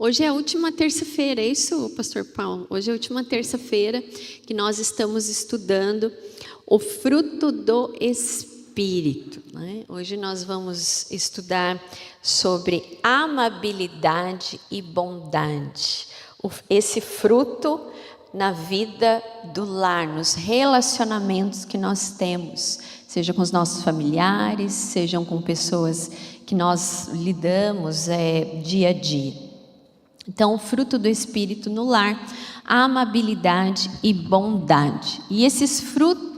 Hoje é a última terça-feira, é isso, pastor Paulo? Hoje é a última terça-feira que nós estamos estudando o fruto do Espírito, né? Hoje nós vamos estudar sobre amabilidade e bondade. Esse fruto na vida do lar, nos relacionamentos que nós temos, seja com os nossos familiares, sejam com pessoas que nós lidamos dia a dia. Então, o fruto do Espírito no lar, amabilidade e bondade. E esse fruto,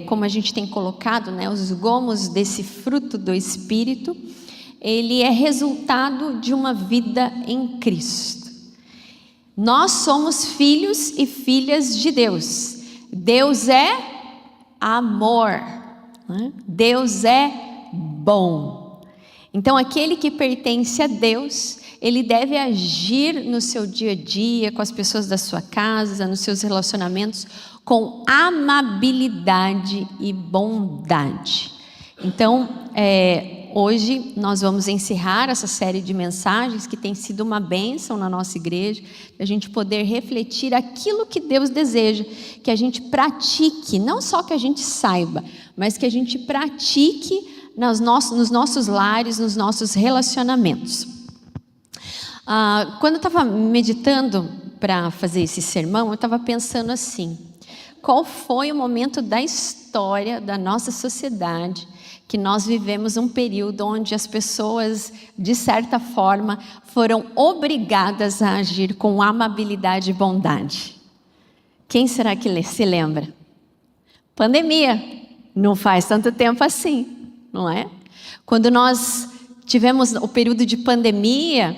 como a gente tem colocado, né, os gomos desse fruto do Espírito, ele é resultado de uma vida em Cristo. Nós somos filhos e filhas de Deus. Deus é amor, né? Deus é bom. Então, aquele que pertence a Deus, ele deve agir no seu dia a dia, com as pessoas da sua casa, nos seus relacionamentos, com amabilidade e bondade. Então, hoje nós vamos encerrar essa série de mensagens que tem sido uma bênção na nossa igreja, a gente poder refletir aquilo que Deus deseja, que a gente pratique, não só que a gente saiba, mas que a gente pratique nos nossos lares, nos nossos relacionamentos. Quando eu estava meditando para fazer esse sermão, eu estava pensando assim: qual foi o momento da história da nossa sociedade que nós vivemos um período onde as pessoas, de certa forma, foram obrigadas a agir com amabilidade e bondade? Quem será que se lembra? Pandemia. Não faz tanto tempo assim, não é? Quando nós tivemos o período de pandemia,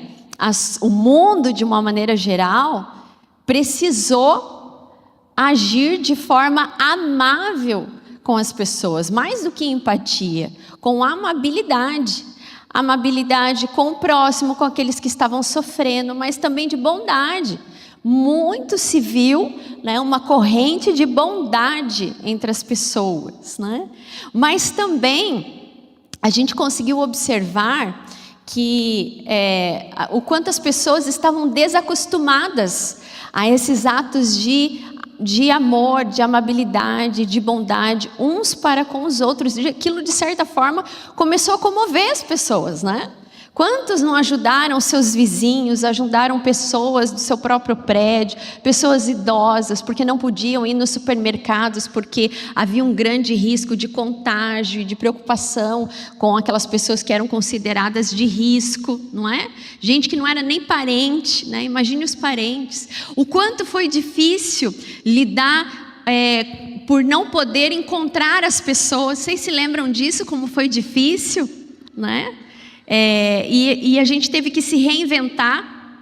o mundo, de uma maneira geral, precisou agir de forma amável com as pessoas, mais do que empatia, com amabilidade. Amabilidade com o próximo, com aqueles que estavam sofrendo, mas também de bondade. Muito se viu, né, uma corrente de bondade entre as pessoas, né? Mas também a gente conseguiu observar que o quanto as pessoas estavam desacostumadas a esses atos de amor, de amabilidade, de bondade, uns para com os outros. Aquilo, de certa forma, começou a comover as pessoas, né? Quantos não ajudaram seus vizinhos, ajudaram pessoas do seu próprio prédio, pessoas idosas, porque não podiam ir nos supermercados, porque havia um grande risco de contágio e de preocupação com aquelas pessoas que eram consideradas de risco, não é? Gente que não era nem parente, né? Imagine os parentes. O quanto foi difícil lidar por não poder encontrar as pessoas. Vocês se lembram disso, como foi difícil, né? E a gente teve que se reinventar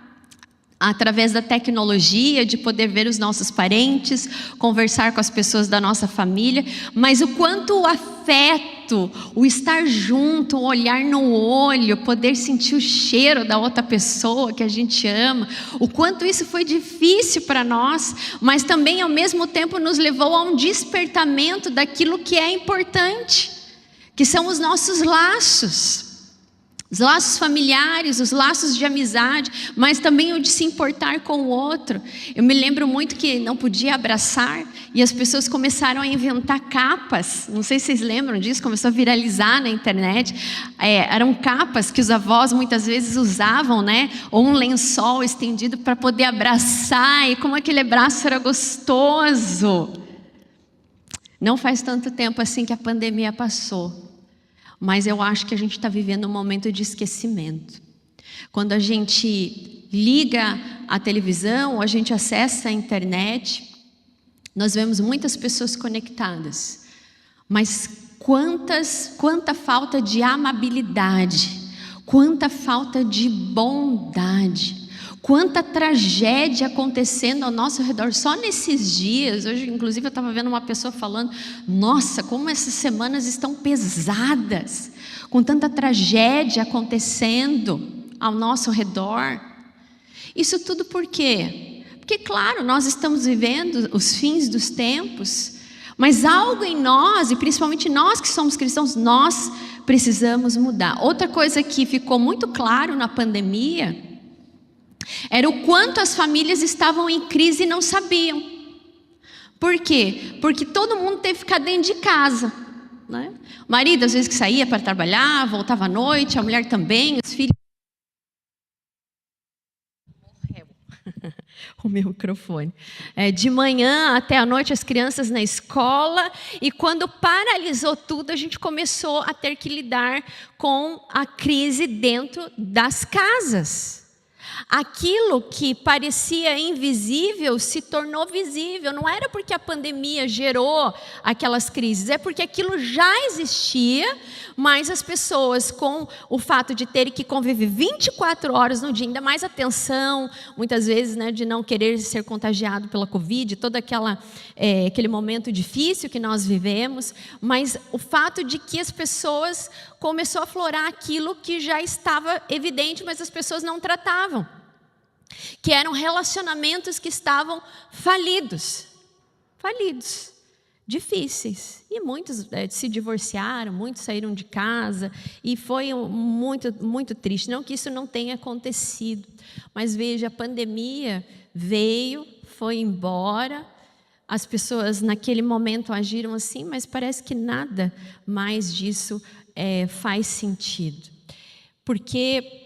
através da tecnologia, de poder ver os nossos parentes, conversar com as pessoas da nossa família, mas o quanto o afeto, o estar junto, o olhar no olho, poder sentir o cheiro da outra pessoa que a gente ama, o quanto isso foi difícil para nós, mas também ao mesmo tempo nos levou a um despertamento daquilo que é importante, que são os nossos laços. Os laços familiares, os laços de amizade, mas também o de se importar com o outro. Eu me lembro muito que não podia abraçar e as pessoas começaram a inventar capas. Não sei se vocês lembram disso, começou a viralizar na internet. Eram capas que os avós muitas vezes usavam, né? Ou um lençol estendido para poder abraçar, e como aquele abraço era gostoso. Não faz tanto tempo assim que a pandemia passou. Mas eu acho que a gente está vivendo um momento de esquecimento. Quando a gente liga a televisão, ou a gente acessa a internet, nós vemos muitas pessoas conectadas. Mas quanta falta de amabilidade, quanta falta de bondade, quanta tragédia acontecendo ao nosso redor só nesses dias. Hoje, inclusive, eu estava vendo uma pessoa falando: nossa, como essas semanas estão pesadas, com tanta tragédia acontecendo ao nosso redor. Isso tudo por quê? Porque, claro, nós estamos vivendo os fins dos tempos, Mas algo em nós, e principalmente nós que somos cristãos, nós precisamos mudar. Outra coisa que ficou muito claro na pandemia era o quanto as famílias estavam em crise e não sabiam. Por quê? Porque todo mundo teve que ficar dentro de casa, né? O marido às vezes que saía para trabalhar, voltava à noite, a mulher também, os filhos... Morreu o meu microfone. De manhã até à noite as crianças na escola, e quando paralisou tudo, a gente começou a ter que lidar com a crise dentro das casas. Aquilo que parecia invisível se tornou visível. Não era porque a pandemia gerou aquelas crises, é porque aquilo já existia, mas as pessoas, com o fato de terem que conviver 24 horas no dia, ainda mais a tensão, muitas vezes, né, de não querer ser contagiado pela Covid, todo aquele momento difícil que nós vivemos, mas o fato de que as pessoas começou a aflorar aquilo que já estava evidente, mas as pessoas não tratavam, que eram relacionamentos que estavam falidos, difíceis, e muitos se divorciaram, muitos saíram de casa, e foi muito, muito triste. Não que isso não tenha acontecido, mas veja, a pandemia veio, foi embora, as pessoas naquele momento agiram assim, mas parece que nada mais disso faz sentido, porque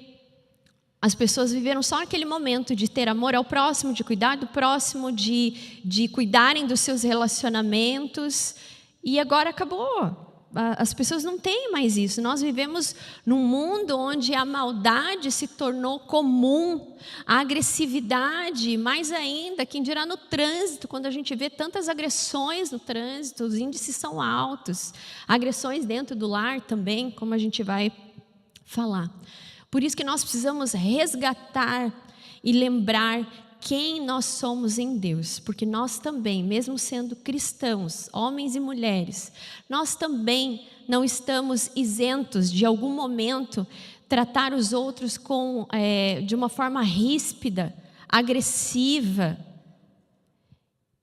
as pessoas viveram só aquele momento de ter amor ao próximo, de cuidar do próximo, de cuidarem dos seus relacionamentos, e agora acabou. As pessoas não têm mais isso. Nós vivemos num mundo onde a maldade se tornou comum, a agressividade, mais ainda, quem dirá no trânsito, quando a gente vê tantas agressões no trânsito, os índices são altos, agressões dentro do lar também, como a gente vai falar. Por isso que nós precisamos resgatar e lembrar quem nós somos em Deus, porque nós também, mesmo sendo cristãos, homens e mulheres, nós também não estamos isentos de algum momento tratar os outros de uma forma ríspida, agressiva.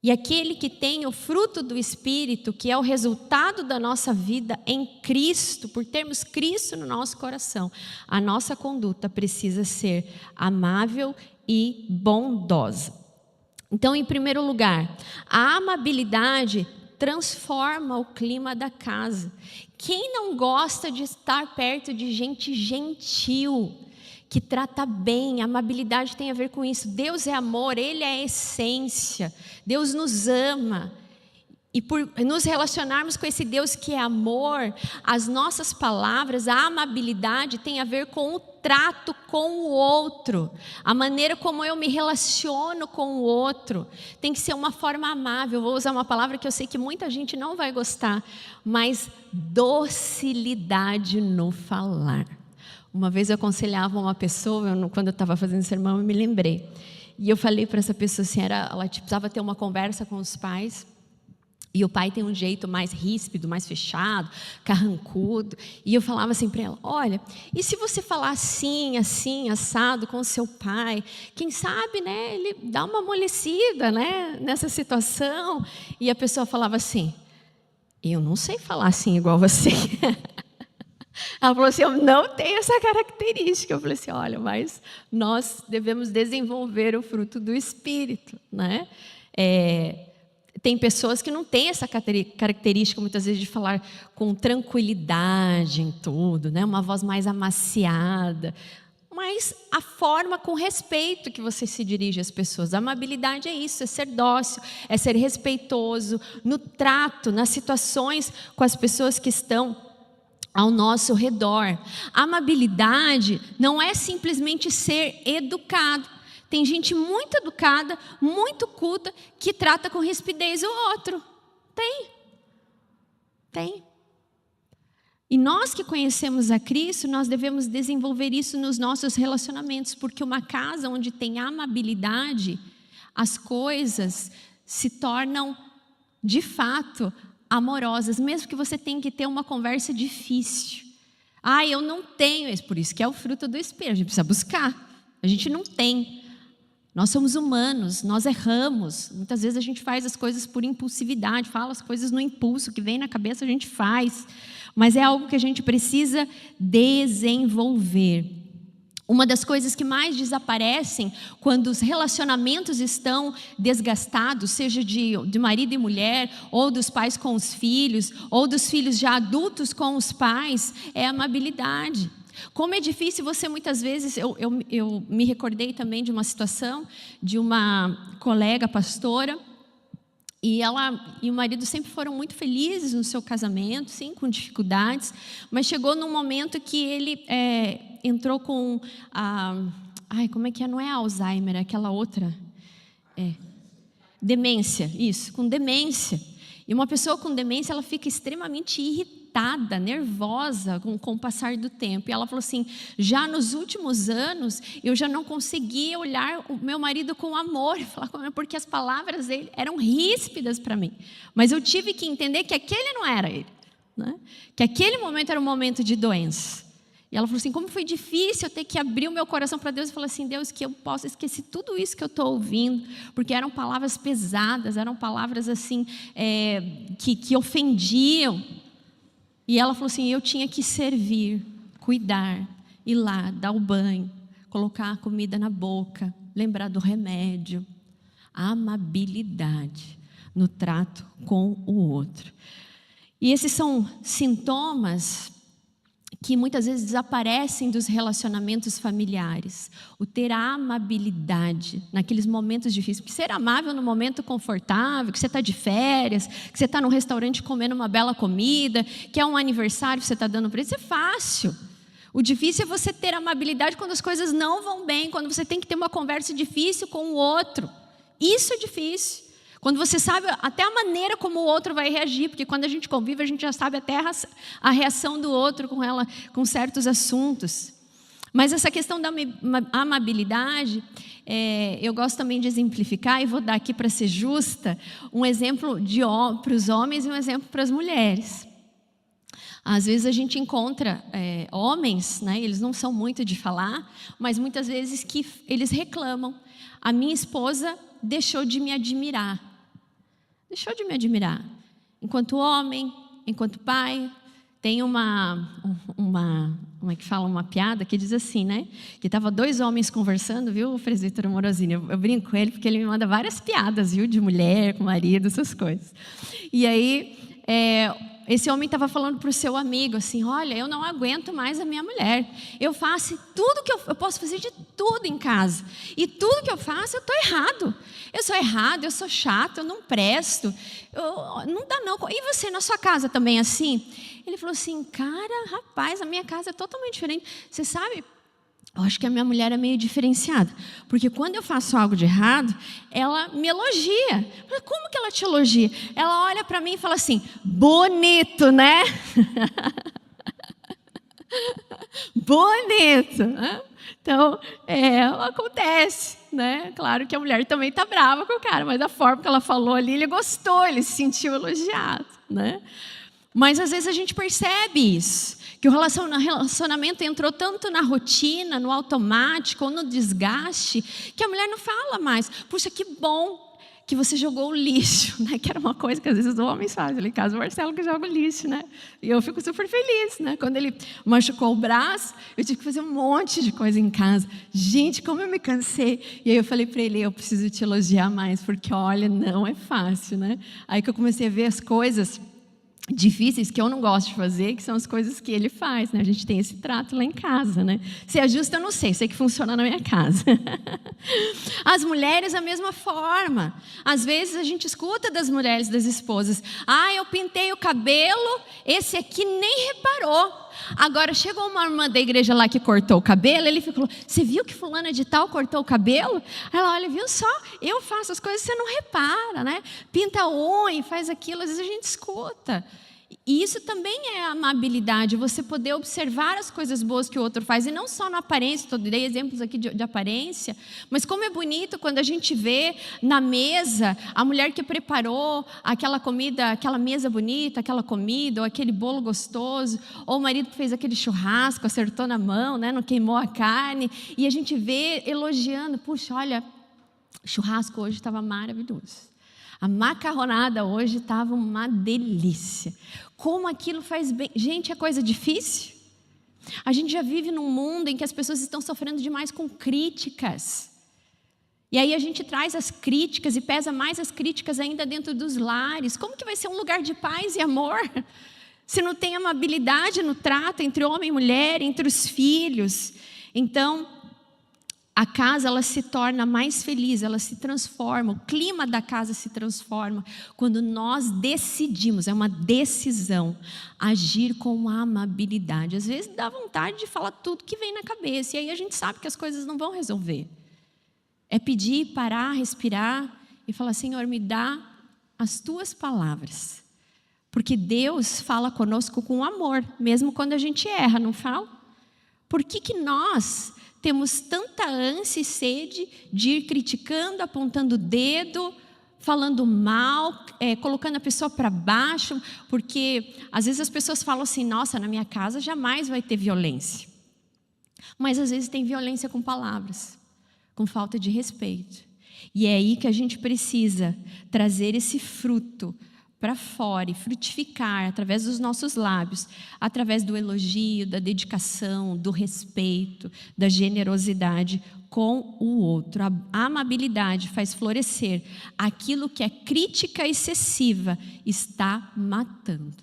E aquele que tem o fruto do Espírito, que é o resultado da nossa vida em Cristo, por termos Cristo no nosso coração, a nossa conduta precisa ser amável e bondosa. Então, em primeiro lugar, a amabilidade transforma o clima da casa. Quem não gosta de estar perto de gente gentil, que trata bem? A amabilidade tem a ver com isso. Deus é amor, Ele é a essência. Deus nos ama. E por nos relacionarmos com esse Deus que é amor, as nossas palavras, a amabilidade tem a ver com o trato com o outro. A maneira como eu me relaciono com o outro tem que ser uma forma amável. Vou usar uma palavra que eu sei que muita gente não vai gostar, mas docilidade no falar. Uma vez eu aconselhava uma pessoa, quando eu estava fazendo sermão, eu me lembrei. E eu falei para essa pessoa assim, ela precisava ter uma conversa com os pais. E o pai tem um jeito mais ríspido, mais fechado, carrancudo. E eu falava assim para ela, olha, e se você falar assim, assim, assado com o seu pai, quem sabe, né, ele dá uma amolecida, né, nessa situação. E a pessoa falava assim, eu não sei falar assim igual você. Ela falou assim, eu não tenho essa característica. Eu falei assim, olha, mas nós devemos desenvolver o fruto do Espírito, né? Tem pessoas que não têm essa característica, muitas vezes, de falar com tranquilidade em tudo, né? Uma voz mais amaciada. Mas a forma com respeito que você se dirige às pessoas. A amabilidade é isso, é ser dócil, é ser respeitoso no trato, nas situações com as pessoas que estão ao nosso redor. A amabilidade não é simplesmente ser educado. Tem gente muito educada, muito culta, que trata com rispidez o outro. Tem. E nós que conhecemos a Cristo, nós devemos desenvolver isso nos nossos relacionamentos, porque uma casa onde tem amabilidade, as coisas se tornam, de fato, amorosas, mesmo que você tenha que ter uma conversa difícil. Eu não tenho isso, por isso que é o fruto do Espírito, a gente precisa buscar. A gente não tem Nós somos humanos, nós erramos. Muitas vezes a gente faz as coisas por impulsividade, fala as coisas no impulso, que vem na cabeça a gente faz. Mas é algo que a gente precisa desenvolver. Uma das coisas que mais desaparecem quando os relacionamentos estão desgastados, seja de marido e mulher, ou dos pais com os filhos, ou dos filhos já adultos com os pais, é a amabilidade. Como é difícil você muitas vezes, eu me recordei também de uma situação de uma colega pastora, e ela e o marido sempre foram muito felizes no seu casamento, sim, com dificuldades, mas chegou num momento que ele entrou com como é que é? Não é Alzheimer, é aquela outra. Demência, isso, com demência. E uma pessoa com demência, ela fica extremamente irritada, nervosa com o passar do tempo. E ela falou assim, já nos últimos anos, eu já não conseguia olhar o meu marido com amor, falar com amor, porque as palavras dele eram ríspidas para mim. Mas eu tive que entender que aquele não era ele, né? Que aquele momento era um momento de doença. E ela falou assim, como foi difícil eu ter que abrir o meu coração para Deus e falar assim, Deus, que eu possa esquecer tudo isso que eu estou ouvindo, porque eram palavras pesadas, eram palavras assim, que ofendiam. E ela falou assim, eu tinha que servir, cuidar, ir lá, dar o banho, colocar a comida na boca, lembrar do remédio. Amabilidade no trato com o outro. E esses são sintomas que muitas vezes desaparecem dos relacionamentos familiares. O ter a amabilidade naqueles momentos difíceis. Porque ser amável no momento confortável, que você está de férias, que você está num restaurante comendo uma bela comida, que é um aniversário que você está dando para ele, isso é fácil. O difícil é você ter amabilidade quando as coisas não vão bem, quando você tem que ter uma conversa difícil com o outro. Isso é difícil. Quando você sabe até a maneira como o outro vai reagir, porque quando a gente convive, a gente já sabe até a reação do outro com certos assuntos. Mas essa questão da amabilidade, eu gosto também de exemplificar, e vou dar aqui para ser justa, um exemplo para os homens e um exemplo para as mulheres. Às vezes a gente encontra homens, né, eles não são muito de falar, mas muitas vezes que eles reclamam. A minha esposa deixou de me admirar. Deixou de me admirar. Enquanto homem, enquanto pai, tem como é que fala, uma piada que diz assim, né? Que estava 2 homens conversando, viu, o presbítero Morosini? Eu brinco com ele porque ele me manda várias piadas, viu, de mulher, com marido, essas coisas. E aí, esse homem estava falando para o seu amigo assim, olha, eu não aguento mais a minha mulher. Eu faço tudo que eu posso fazer de tudo em casa. E tudo que eu faço, eu estou errado. Eu sou errado, eu sou chato, eu não presto. Não dá não. E você na sua casa também é assim? Ele falou assim, cara, rapaz, a minha casa é totalmente diferente. Você sabe, eu acho que a minha mulher é meio diferenciada. Porque quando eu faço algo de errado, ela me elogia. Mas como que ela te elogia? Ela olha para mim e fala assim, bonito, né? Bonito. Então, acontece, né? Claro que a mulher também está brava com o cara, mas a forma que ela falou ali, ele gostou, ele se sentiu elogiado, né? Mas às vezes a gente percebe isso, que o relacionamento entrou tanto na rotina, no automático ou no desgaste, que a mulher não fala mais. Puxa, que bom que você jogou o lixo, né? Que era uma coisa que às vezes os homens fazem. Ali em casa o Marcelo que joga o lixo, né? E eu fico super feliz, né? Quando ele machucou o braço, eu tive que fazer um monte de coisa em casa. Gente, como eu me cansei. E aí eu falei para ele, eu preciso te elogiar mais, porque olha, não é fácil, né? Aí que eu comecei a ver as coisas difíceis que eu não gosto de fazer, que são as coisas que ele faz, né? A gente tem esse trato lá em casa, né? Se é justo, eu não sei que funciona na minha casa. As mulheres, a mesma forma. Às vezes a gente escuta das mulheres, das esposas, eu pintei o cabelo, esse aqui nem reparou. Agora, chegou uma irmã da igreja lá que cortou o cabelo, ele falou, você viu que fulana de tal cortou o cabelo? Ela olha, viu só, eu faço as coisas, você não repara, né? Pinta a unha, faz aquilo, às vezes a gente escuta. E isso também é amabilidade, você poder observar as coisas boas que o outro faz, e não só na aparência, eu dei exemplos aqui de aparência, mas como é bonito quando a gente vê na mesa a mulher que preparou aquela comida, aquela mesa bonita, aquela comida, ou aquele bolo gostoso, ou o marido que fez aquele churrasco, acertou na mão, né, não queimou a carne, e a gente vê elogiando, puxa, olha, O churrasco hoje estava maravilhoso. A macarronada hoje estava uma delícia. Como aquilo faz bem. Gente, é coisa difícil. A gente já vive num mundo em que as pessoas estão sofrendo demais com críticas. E aí a gente traz as críticas e pesa mais as críticas ainda dentro dos lares. Como que vai ser um lugar de paz e amor se não tem amabilidade no trato entre homem e mulher, entre os filhos? Então, a casa ela se torna mais feliz, ela se transforma, o clima da casa se transforma quando nós decidimos, é uma decisão, agir com amabilidade. Às vezes dá vontade de falar tudo que vem na cabeça, e aí a gente sabe que as coisas não vão resolver. É pedir, parar, respirar e falar: Senhor, me dá as tuas palavras. Porque Deus fala conosco com amor, mesmo quando a gente erra, não fala? Por que nós temos tanta ânsia e sede de ir criticando, apontando o dedo, falando mal, colocando a pessoa para baixo? Porque às vezes as pessoas falam assim: nossa, na minha casa jamais vai ter violência. Mas às vezes tem violência com palavras, com falta de respeito. E é aí que a gente precisa trazer esse fruto para fora e frutificar através dos nossos lábios, através do elogio, da dedicação, do respeito, da generosidade com o outro. A amabilidade faz florescer aquilo que é crítica excessiva está matando.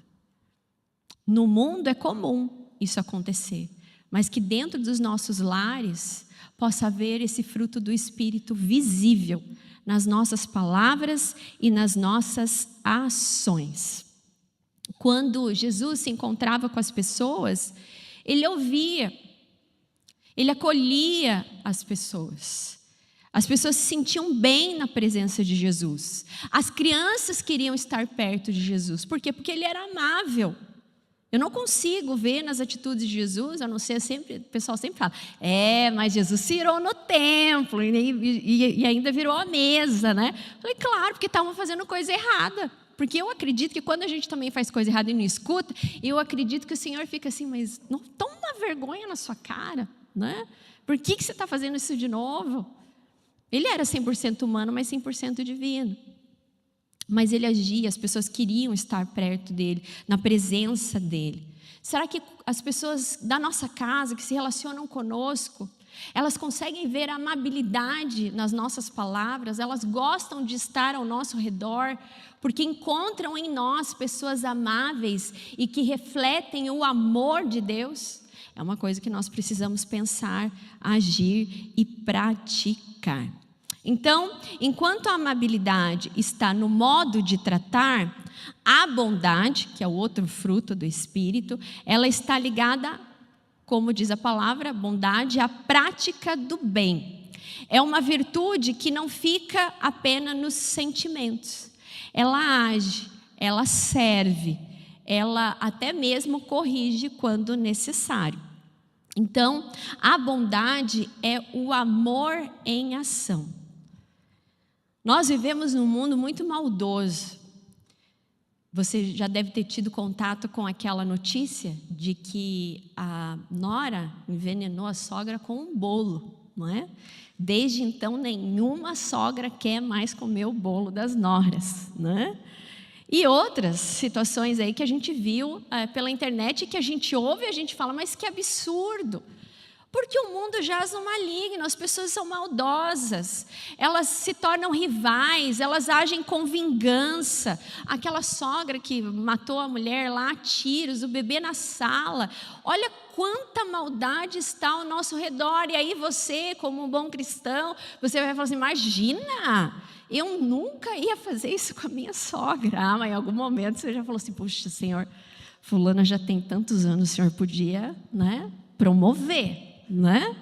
No mundo é comum isso acontecer, mas que dentro dos nossos lares possa haver esse fruto do Espírito visível nas nossas palavras e nas nossas ações. Quando Jesus se encontrava com as pessoas, ele ouvia, ele acolhia as pessoas. As pessoas se sentiam bem na presença de Jesus. As crianças queriam estar perto de Jesus. Por quê? Porque ele era amável. Eu não consigo ver nas atitudes de Jesus, a não ser sempre, o pessoal sempre fala: mas Jesus se irou no templo e ainda virou a mesa, né? Eu falei: claro, porque estavam fazendo coisa errada. Porque eu acredito que quando a gente também faz coisa errada e não escuta, eu acredito que o Senhor fica assim: mas não toma vergonha na sua cara, né? Por que você está fazendo isso de novo? Ele era 100% humano, mas 100% divino. Mas ele agia, as pessoas queriam estar perto dele, na presença dele. Será que as pessoas da nossa casa, que se relacionam conosco, elas conseguem ver a amabilidade nas nossas palavras? Elas gostam de estar ao nosso redor, porque encontram em nós pessoas amáveis e que refletem o amor de Deus? É uma coisa que nós precisamos pensar, agir e praticar. Então, enquanto a amabilidade está no modo de tratar, a bondade, que é o outro fruto do Espírito, ela está ligada, como diz a palavra, bondade, à prática do bem. É uma virtude que não fica apenas nos sentimentos. Ela age, ela serve, ela até mesmo corrige quando necessário. Então, a bondade é o amor em ação. Nós vivemos num mundo muito maldoso. Você já deve ter tido contato com aquela notícia de que a nora envenenou a sogra com um bolo, não é? Desde então, nenhuma sogra quer mais comer o bolo das noras, não é? E outras situações aí que a gente viu pela internet, que a gente ouve e a gente fala: mas que absurdo! Porque o mundo jaz no maligno, as pessoas são maldosas, elas se tornam rivais, elas agem com vingança. Aquela sogra que matou a mulher lá a tiros, o bebê na sala. Olha quanta maldade está ao nosso redor. E aí você, como um bom cristão, você vai falar assim: imagina, eu nunca ia fazer isso com a minha sogra. Mas em algum momento você já falou assim: puxa, Senhor, fulana já tem tantos anos, o Senhor podia, né, promover. Né?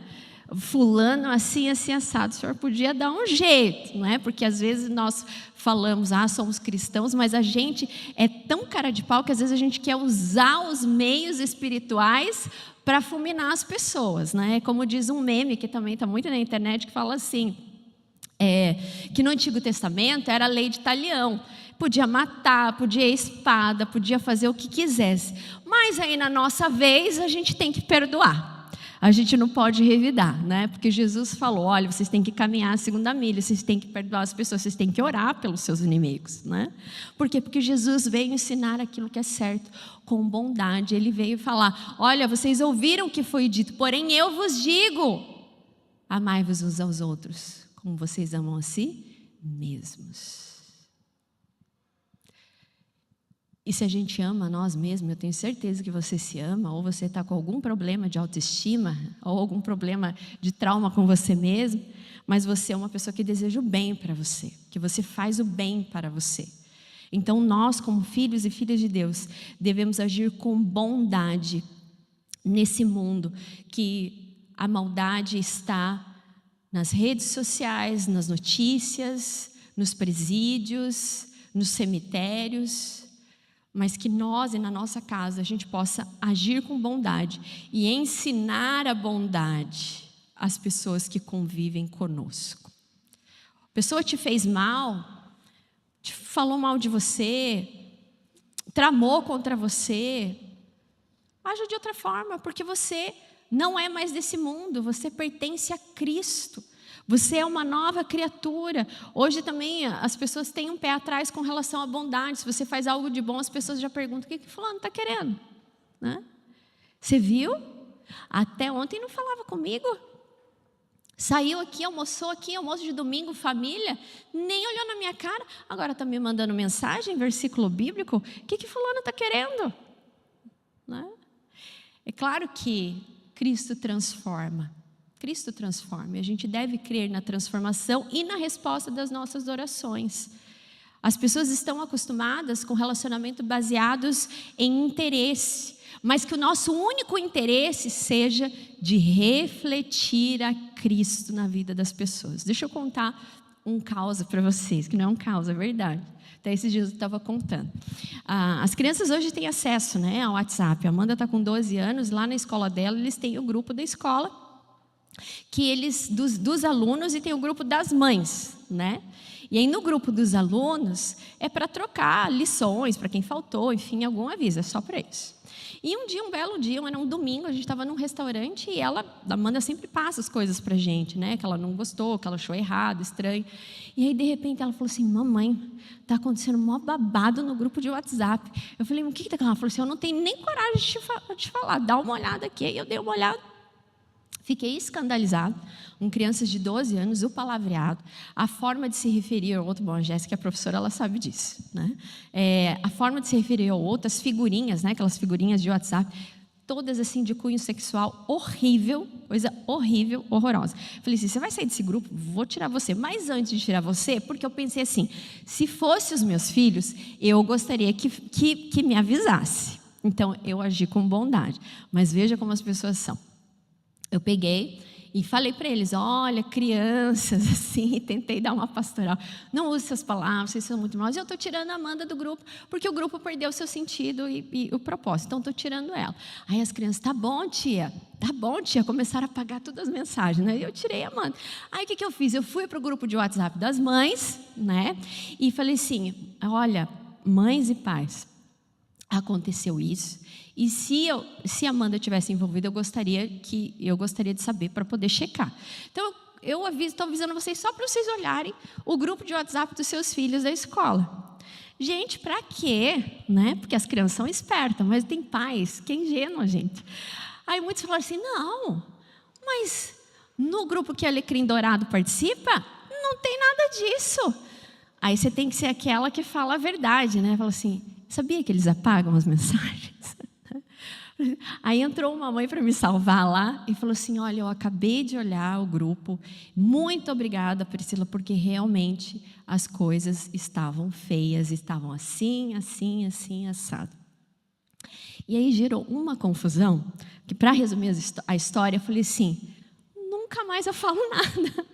Fulano assim, assim, assado, o Senhor podia dar um jeito, não é? Porque às vezes nós falamos: somos cristãos, mas a gente é tão cara de pau que às vezes a gente quer usar os meios espirituais para fulminar as pessoas, né? Como diz um meme que também está muito na internet, que fala assim, que no Antigo Testamento era a lei de talião. Podia matar, podia espada, podia fazer o que quisesse. Mas aí na nossa vez a gente tem que perdoar. a gente não pode revidar, né? Porque Jesus falou, olha, vocês têm que caminhar a segunda milha, vocês têm que perdoar as pessoas, vocês têm que orar pelos seus inimigos, né? Por quê? Porque Jesus veio ensinar aquilo que é certo, com bondade. Ele veio falar, olha, vocês ouviram o que foi dito, porém eu vos digo, amai-vos uns aos outros, como vocês amam a si mesmos. E se a gente ama nós mesmos, eu tenho certeza que você se ama, ou você está com algum problema de autoestima, ou algum problema de trauma com você mesmo, mas você é uma pessoa que deseja o bem para você, que você faz o bem para você. Então nós, como filhos e filhas de Deus, devemos agir com bondade nesse mundo que a maldade está nas redes sociais, nas notícias, nos presídios, nos cemitérios, mas que nós e na nossa casa a gente possa agir com bondade e ensinar a bondade às pessoas que convivem conosco. A pessoa te fez mal, te falou mal de você, tramou contra você, haja de outra forma, porque você não é mais desse mundo, você pertence a Cristo. Você é uma nova criatura. Hoje também as pessoas têm um pé atrás com relação à bondade. Se você faz algo de bom, as pessoas já perguntam, o que fulano está querendo? Né? Você viu? Até ontem não falava comigo. Saiu aqui, almoçou aqui, almoço de domingo, família, nem olhou na minha cara. Agora está me mandando mensagem, versículo bíblico. O que fulano está querendo? Né? É claro que Cristo transforma. Cristo transforma, e a gente deve crer na transformação e na resposta das nossas orações. As pessoas estão acostumadas com relacionamento baseados em interesse, mas que o nosso único interesse seja de refletir a Cristo na vida das pessoas. Deixa eu contar um caos para vocês, que não é um caos, é verdade. Até esses dias eu estava contando. As crianças hoje têm acesso, né, ao WhatsApp. A Amanda está com 12 anos, lá na escola dela eles têm o grupo da escola, que eles dos alunos, e tem o grupo das mães, né? E aí no grupo dos alunos é para trocar lições para quem faltou, enfim, algum aviso, é só para isso. E um belo dia, era um domingo, a gente estava num restaurante e a Amanda sempre passa as coisas para a gente, né? Que ela não gostou, que ela achou errado, estranho. E aí de repente ela falou assim, mamãe, está acontecendo um maior babado no grupo de WhatsApp. Eu falei, o que está acontecendo? Ela falou assim, eu não tenho nem coragem de te falar, dá uma olhada aqui. Aí eu dei uma olhada. Fiquei escandalizado, com crianças de 12 anos, o palavreado, a forma de se referir ao outro, bom, a Jéssica, a professora, ela sabe disso, né? A forma de se referir ao outro, as figurinhas, né? Aquelas figurinhas de WhatsApp, todas assim de cunho sexual, horrível, coisa horrível, horrorosa. Falei assim, você vai sair desse grupo? Vou tirar você. Mas antes de tirar você, porque eu pensei assim, se fosse os meus filhos, eu gostaria que me avisasse. Então, eu agi com bondade. Mas veja como as pessoas são. Eu peguei e falei para eles, olha, crianças, assim, tentei dar uma pastoral. Não use essas palavras, vocês são muito maus. Eu estou tirando a Amanda do grupo, porque o grupo perdeu o seu sentido e o propósito. Então, estou tirando ela. Aí as crianças, tá bom, tia. Começaram a apagar todas as mensagens, né? E eu tirei a Amanda. Aí, o que eu fiz? Eu fui para o grupo de WhatsApp das mães, né? E falei assim, olha, mães e pais, aconteceu isso. E se a Amanda tivesse envolvida, eu gostaria de saber para poder checar. Então, eu estou avisando vocês só para vocês olharem o grupo de WhatsApp dos seus filhos da escola. Gente, para quê? Né? Porque as crianças são espertas, mas tem pais que é ingênua, gente. Aí muitos falaram assim, não, mas no grupo que a Alecrim Dourado participa, não tem nada disso. Aí você tem que ser aquela que fala a verdade, né? Fala assim, sabia que eles apagam as mensagens? Aí entrou uma mãe para me salvar lá e falou assim, olha, eu acabei de olhar o grupo, muito obrigada, Priscila, porque realmente as coisas estavam feias, estavam assim, assim, assim, assado. E aí gerou uma confusão, que para resumir a história, eu falei assim, nunca mais eu falo nada,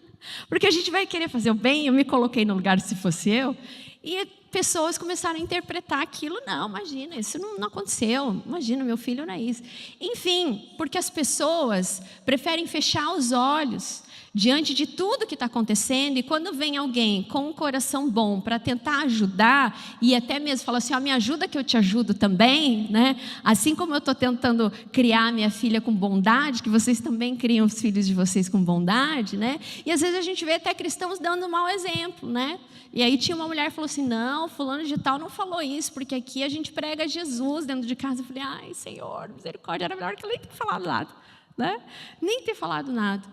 porque a gente vai querer fazer o bem, eu me coloquei no lugar se fosse eu, e pessoas começaram a interpretar aquilo. Não, imagina, isso não aconteceu. Imagina, meu filho não é isso. Enfim, porque as pessoas preferem fechar os olhos diante de tudo que está acontecendo, e quando vem alguém com um coração bom para tentar ajudar, e até mesmo fala assim, me ajuda que eu te ajudo também, né? Assim como eu estou tentando criar minha filha com bondade, que vocês também criam os filhos de vocês com bondade, né? E às vezes a gente vê até cristãos dando mau exemplo, né? E aí tinha uma mulher que falou assim, não, fulano de tal não falou isso, porque aqui a gente prega Jesus dentro de casa. Eu falei, ai Senhor, misericórdia, era melhor que eu nem ter falado nada, né? Nem ter falado nada.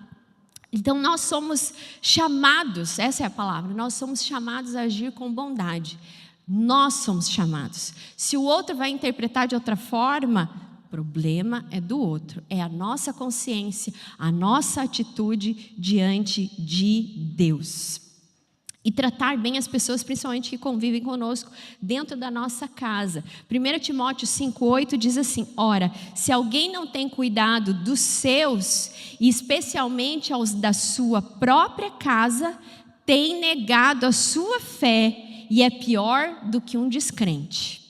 Então, nós somos chamados, essa é a palavra, nós somos chamados a agir com bondade. Nós somos chamados. Se o outro vai interpretar de outra forma, o problema é do outro. É a nossa consciência, a nossa atitude diante de Deus. E tratar bem as pessoas, principalmente que convivem conosco dentro da nossa casa. 1 Timóteo 5,8 diz assim, ora, se alguém não tem cuidado dos seus, e especialmente aos da sua própria casa, tem negado a sua fé e é pior do que um descrente.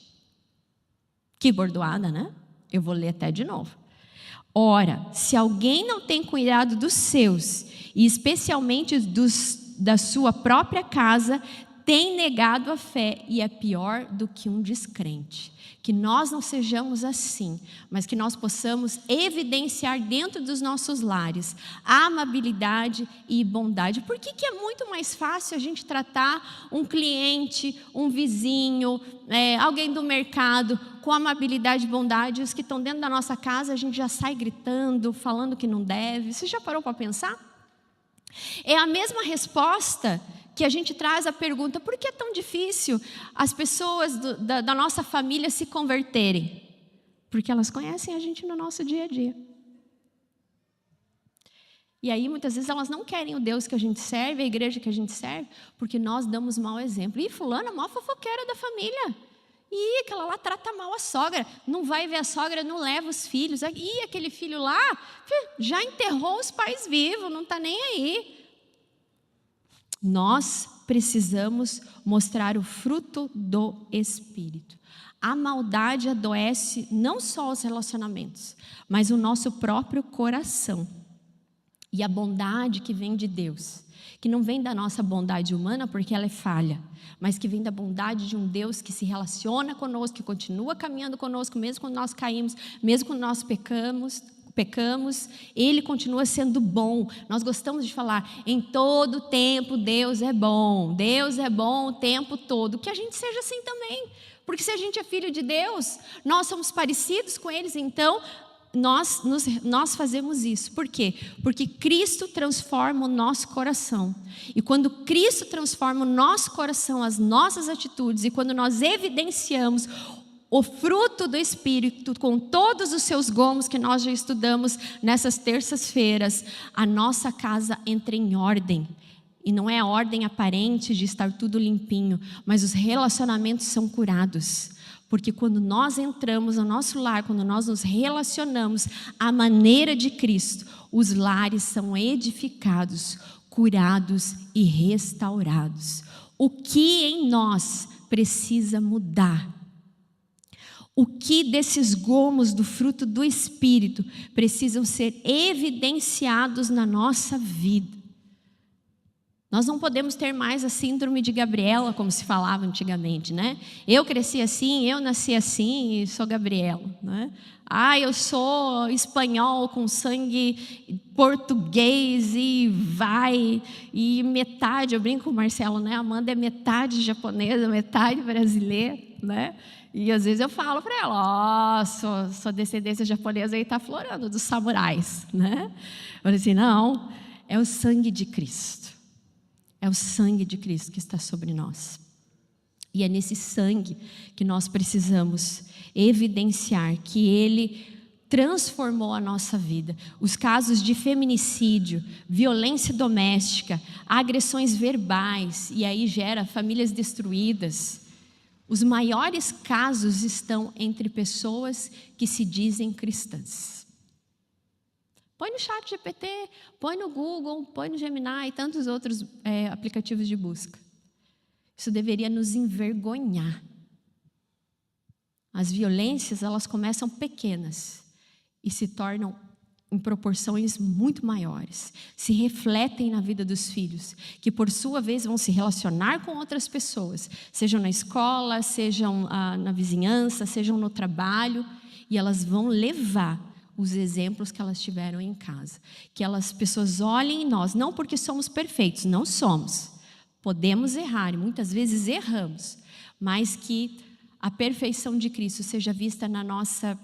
Que bordoada, né? Eu vou ler até de novo. Ora, se alguém não tem cuidado dos seus, e especialmente da sua própria casa, tem negado a fé e é pior do que um descrente. Que nós não sejamos assim, mas que nós possamos evidenciar dentro dos nossos lares a amabilidade e bondade. Por que é muito mais fácil a gente tratar um cliente, um vizinho, alguém do mercado com amabilidade e bondade, e os que estão dentro da nossa casa a gente já sai gritando, falando que não deve? Você já parou para pensar? É a mesma resposta que a gente traz à pergunta, por que é tão difícil as pessoas da nossa família se converterem? Porque elas conhecem a gente no nosso dia a dia. E aí, muitas vezes, elas não querem o Deus que a gente serve, a igreja que a gente serve, porque nós damos mau exemplo. E fulana, a maior fofoqueira da família. E aquela lá trata mal a sogra, não vai ver a sogra, não leva os filhos. E aquele filho lá, já enterrou os pais vivos, não está nem aí. Nós precisamos mostrar o fruto do Espírito. A maldade adoece não só os relacionamentos, mas o nosso próprio coração. E a bondade que vem de Deus, que não vem da nossa bondade humana porque ela é falha, mas que vem da bondade de um Deus que se relaciona conosco, que continua caminhando conosco, mesmo quando nós caímos, mesmo quando nós pecamos, Ele continua sendo bom. Nós gostamos de falar, em todo tempo Deus é bom o tempo todo, que a gente seja assim também, porque se a gente é filho de Deus, nós somos parecidos com eles, então nós fazemos isso. Por quê? Porque Cristo transforma o nosso coração. E quando Cristo transforma o nosso coração, as nossas atitudes, e quando nós evidenciamos o fruto do Espírito com todos os seus gomos que nós já estudamos nessas terças-feiras, a nossa casa entra em ordem. E não é a ordem aparente de estar tudo limpinho, mas os relacionamentos são curados. Porque quando nós entramos no nosso lar, quando nós nos relacionamos à maneira de Cristo, os lares são edificados, curados e restaurados. O que em nós precisa mudar? O que desses gomos do fruto do Espírito precisam ser evidenciados na nossa vida? Nós não podemos ter mais a síndrome de Gabriela, como se falava antigamente, né? Eu cresci assim, eu nasci assim e sou Gabriela, né? Eu sou espanhol com sangue português e metade, eu brinco com o Marcelo, né? Amanda é metade japonesa, metade brasileira, né? E às vezes eu falo para ela, sua descendência japonesa aí está aflorando, dos samurais, né? Eu falei assim, não, é o sangue de Cristo. É o sangue de Cristo que está sobre nós. E é nesse sangue que nós precisamos evidenciar que Ele transformou a nossa vida. Os casos de feminicídio, violência doméstica, agressões verbais, e aí gera famílias destruídas. Os maiores casos estão entre pessoas que se dizem cristãs. Põe no chat GPT, põe no Google, põe no Gemini e tantos outros aplicativos de busca. Isso deveria nos envergonhar. As violências, elas começam pequenas e se tornam em proporções muito maiores, se refletem na vida dos filhos, que por sua vez vão se relacionar com outras pessoas, sejam na escola, sejam na vizinhança, sejam no trabalho, e elas vão levar os exemplos que elas tiveram em casa. Que as pessoas olhem em nós, não porque somos perfeitos, não somos. Podemos errar, e muitas vezes erramos, mas que a perfeição de Cristo seja vista na nossa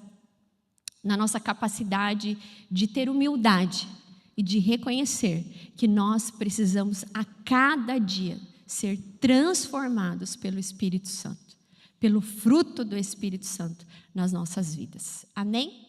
capacidade de ter humildade e de reconhecer que nós precisamos a cada dia ser transformados pelo Espírito Santo, pelo fruto do Espírito Santo nas nossas vidas. Amém?